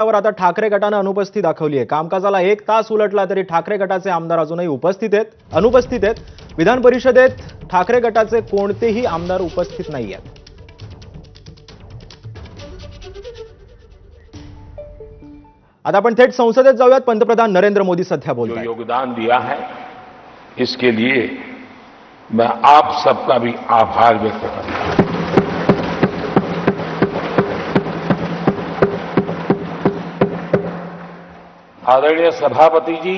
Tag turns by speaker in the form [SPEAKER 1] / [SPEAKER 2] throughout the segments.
[SPEAKER 1] वर आता ठाकरे गटानं अनुपस्थिती दाखवली आहे. कामकाजाला 1 तास उलटला तरी ठाकरे गटाचे आमदार अजूनही अनुपस्थित आहेत. विधान परिषदेत ठाकरे गटाचे कोणतेही आमदार उपस्थित नाहीयेत. आता आपण थेट संसदेत जाऊयात. पंतप्रधान नरेंद्र मोदी सध्या बोलत आहेत.
[SPEAKER 2] जो योगदान दिया है इसके लिए मैं आप सबका भी आभार व्यक्त करता हूं. आदरणीय सभापति जी,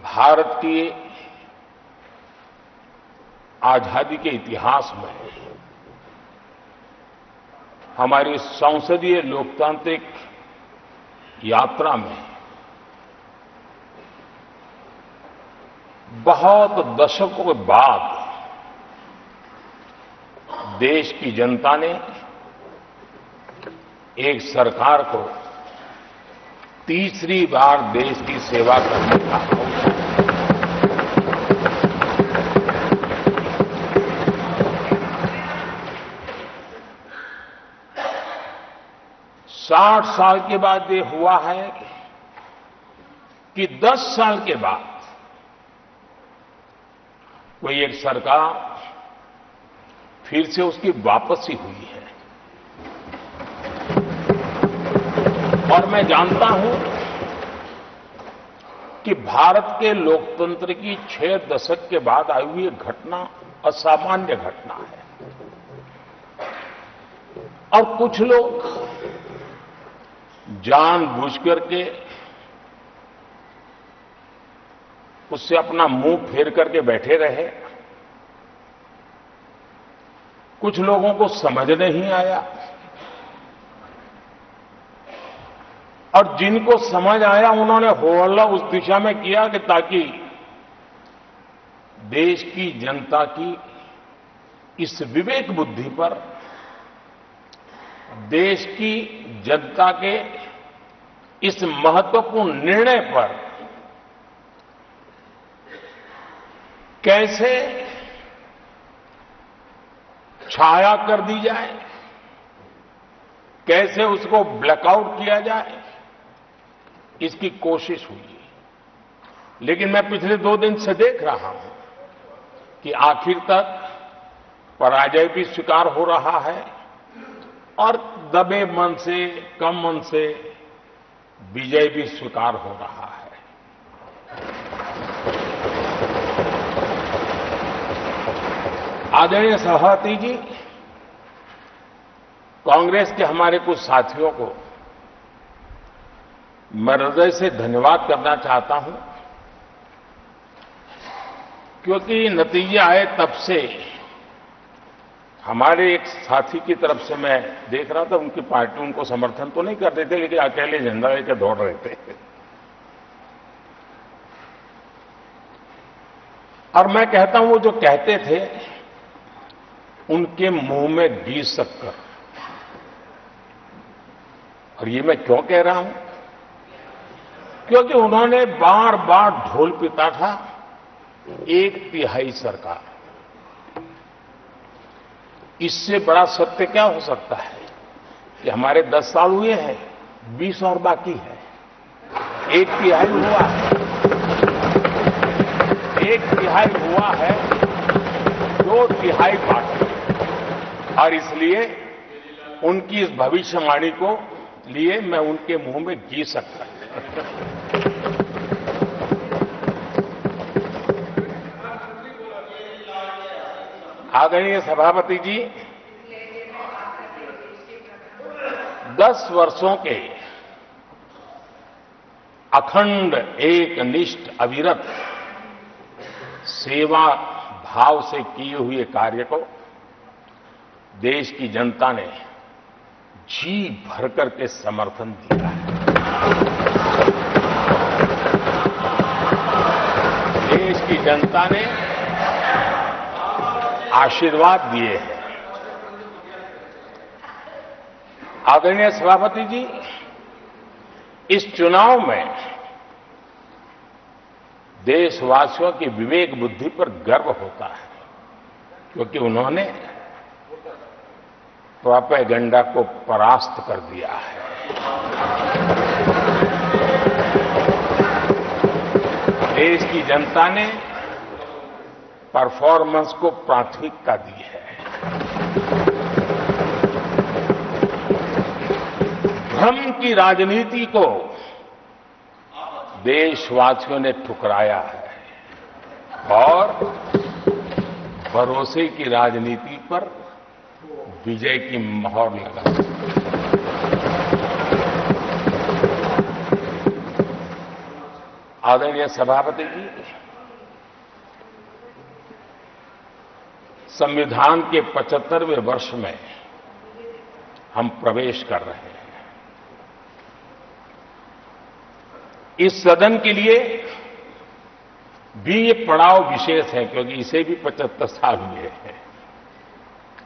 [SPEAKER 2] भारत की आजादी के इतिहास में हमारी संसदीय लोकतांत्रिक यात्रा में बहुत दशकों के बाद देश की जनता ने एक सरकार को तीसरी बार देश की सेवा करने का अवसर दिया. 60 साल के बाद ये हुआ है कि 10 साल के बाद कोई एक सरकार फिर से उसकी वापसी हुई है. और मैं जानता हूं कि भारत के लोकतंत्र की 6 दशक के बाद आई हुई घटना असामान्य घटना है. और कुछ लोग जानबूझ करके उससे अपना मुंह फेर करके बैठे रहे. कुछ लोगों को समझ नहीं आया और जिनको समझ आया उन्होंने हो हल्ला उस दिशा में किया कि ताकि देश की जनता की इस विवेक बुद्धि पर, देश की जनता के इस महत्वपूर्ण निर्णय पर कैसे छाया कर दी जाए, कैसे उसको ब्लैकआउट किया जाए, इसकी कोशिश हुई. लेकिन मैं पिछले 2 दिन से देख रहा हूं कि आखिर तक पराजय भी स्वीकार हो रहा है और दबे मन से, कम मन से विजय भी स्वीकार हो रहा है. आदरणीय सभापति जी, कांग्रेस के हमारे कुछ साथियों को मैं हृदय से धन्यवाद करना चाहता हूं क्योंकि नतीजे आए तब से हमारे एक साथी की तरफ से मैं देख रहा था, उनकी पार्टी उनको समर्थन तो नहीं कर रहे थे लेकिन अकेले झंडा लेकर दौड़ रहे थे. और मैं कहता हूं वो जो कहते थे उनके मुंह में घी शक्कर. और ये मैं क्यों कह रहा हूं? क्योंकि उन्होंने बार बार ढोल पीटा था 1/3 सरकार. इससे बड़ा सत्य क्या हो सकता है कि हमारे 10 साल हुए हैं, 20 और बाकी है. 1/3 हुआ है, 1/3 हुआ है, 2/3 बाकी है. और इसलिए उनकी इस भविष्यवाणी को लिए मैं उनके मुंह में घी सकता. आदरणीय सभापति जी, 10 वर्षों के अखंड, एकनिष्ठ, अविरत सेवा भाव से किए हुए कार्य को देश की जनता ने जी भर करके समर्थन दिया है. देश की जनता ने आशीर्वाद दिए हैं. आदरणीय सभापति जी, इस चुनाव में देशवासियों की विवेक बुद्धि पर गर्व होता है क्योंकि उन्होंने प्रोपेगेंडा को परास्त कर दिया है। देश की जनता ने परफॉर्मेंस को प्राथमिकता दी है। भ्रम की राजनीति को देशवासियों ने ठुकराया है और भरोसे की राजनीति पर विजय की मोहर लगा। आदरणीय सभापति जी, संविधान के 75वें वर्ष में हम प्रवेश कर रहे हैं। इस सदन के लिए भी ये पड़ाव विशेष है क्योंकि इसे भी 75 साल हुए हैं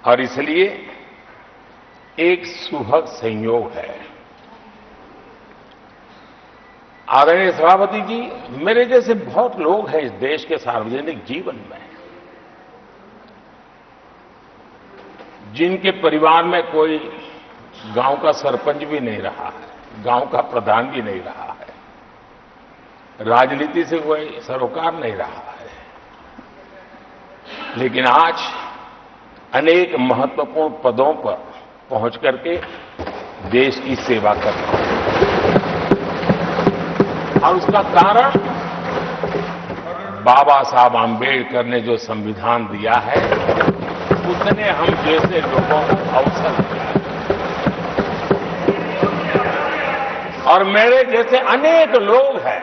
[SPEAKER 2] और इसलिए एक सुखद संयोग है। आदरणीय सभापति जी, मेरे जैसे बहुत लोग हैं इस देश के सार्वजनिक जीवन में जिनके परिवार में कोई गांव का सरपंच भी नहीं रहा है, गांव का प्रधान भी नहीं रहा है, राजनीति से कोई सरोकार नहीं रहा है, लेकिन आज अनेक महत्वपूर्ण पदों पर पहुंच करके देश की सेवा कर रहे हैं। और उसका कारण बाबा साहब आंबेडकर ने जो संविधान दिया है उसने हम जैसे लोगों को अवसर दिया और मेरे जैसे अनेक लोग हैं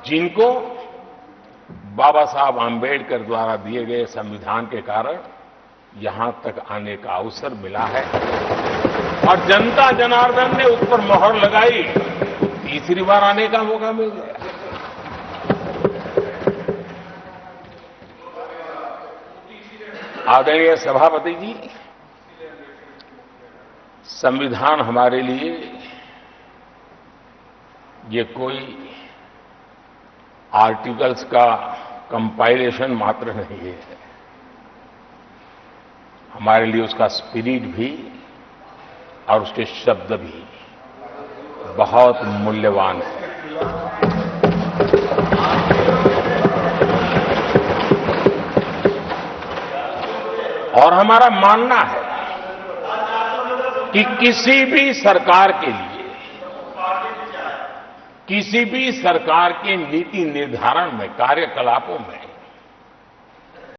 [SPEAKER 2] जिनको बाबा साहब आंबेडकर द्वारा दिए गए संविधान के कारण यहां तक आने का अवसर मिला है और जनता जनार्दन ने उस पर मोहर लगाई, तीसरी बार आने का मौका मिल गया। आदरणीय सभापति जी, संविधान हमारे लिए ये कोई आर्टिकल्स का कंपाइलेशन मात्र नहीं है, हमारे लिए उसका स्पिरिट भी और उसके शब्द भी बहुत मूल्यवान है। और हमारा मानना है कि किसी भी सरकार के लिए, किसी भी सरकार के नीति निर्धारण में, कार्यकलापों में